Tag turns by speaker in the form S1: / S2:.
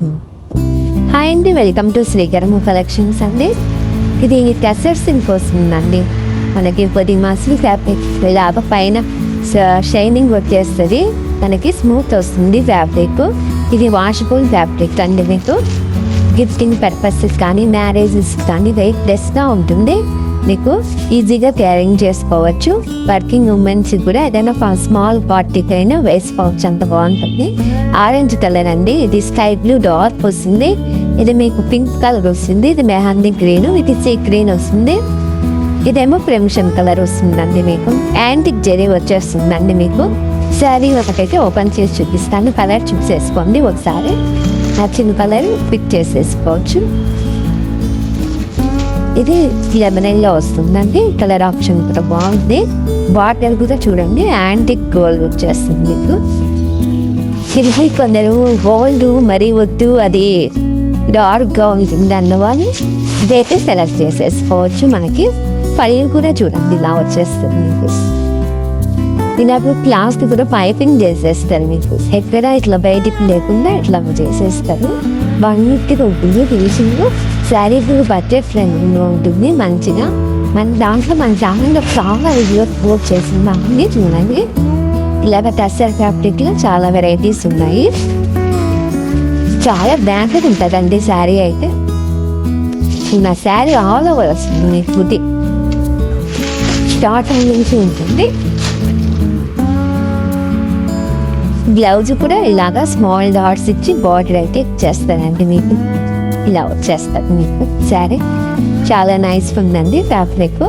S1: Hi అండి, welcome to శ్రీకరము collections అండి. ఇది టెసర్ సిల్క్ వస్తుందండి. మనకి 10 మాసాలు ఫ్యాబ్రిక్ లాగా పైన షైనింగ్ వచ్చేస్తుంది, మనకి స్మూత్ వస్తుంది ఫ్యాబ్రిక్. ఇది వాషబుల్ ఫ్యాబ్రిక్ అండి. మీకు గిఫ్టింగ్ పర్పసెస్ కానీ మ్యారేజెస్ కానీ వెయిట్ లెస్గా ఉంటుంది, మీకు ఈజీగా క్యారింగ్ చేసుకోవచ్చు. వర్కింగ్ ఉమెన్స్ కూడా ఏదైనా స్మాల్ పార్టీకి అయినా వేసుకోవచ్చు, అంత బాగుంటుంది. ఆరెంజ్ కలర్ అండి, ఇది స్కై బ్లూ డార్క్ వస్తుంది. ఇది మీకు పింక్ కలర్ వస్తుంది, ఇది మెహందీ గ్రీన్, ఇది సీ గ్రీన్ వస్తుంది. ఇదేమో క్రిమ్షన్ కలర్ వస్తుందండి. మీకు యాంటిక్ జెరీ వచ్చేస్తుందండి. మీకు శారీ ఒకటైతే ఓపెన్ చేసి చూపిస్తాను, కలర్ చూసేసుకోండి ఒకసారి. నచ్చిన కలర్ పిక్ చేసేసుకోవచ్చు. ఇది లెమనైన్లో వస్తుందండి, కలర్ ఆప్షన్ కూడా బాగుంది. బాటిల్ కూడా చూడండి, యాంటిక్ గోల్డ్ వచ్చేస్తుంది మీకు. ఇది కొందరు గోల్డ్ మరీ వద్దు, అది డార్క్గా ఉంటుంది అన్నవాళ్ళు ఇదైతే సెలెక్ట్ చేసేసుకోవచ్చు. మనకి పైన కూడా చూడండి ఇలా వచ్చేస్తుంది మీకు. ఇలాగ క్లాస్కి కూడా పైపింగ్ చేసేస్తారు మీకు, ఎక్కడ ఇట్లా బయటికి లేకుండా ఇట్లా చేసేస్తారు. బాగా ఉంటుంది ఫినిషింగ్. శారీ కూడా బడ్జెట్ ఫ్రెండ్గా ఉంటుంది మంచిగా. మన దాంట్లో మన ఛానల్లో చాలా వీడియోస్ పోస్ట్ చేసిందాన్ని చూడండి. ఇలాగ టెస్సర్ ఫ్యాబ్రిక్లో చాలా వెరైటీస్ ఉన్నాయి. చాలా బ్రాండెడ్ ఉంటుందండి శారీ అయితే. నా శారీ ఆల్ ఓవర్ వస్తుంది, ఫుడ్ స్టార్టింగ్ నుంచి ఉంటుంది. బ్లౌజ్ కూడా ఇలాగా స్మాల్ డాట్స్ ఇచ్చి బార్డర్ అయితే ఇచ్చేస్తానండి. మీకు ఇలా వచ్చేస్తుంది మీకు శారీ. చాలా నైస్గా ఉందండి ఫ్యాబ్రిక్.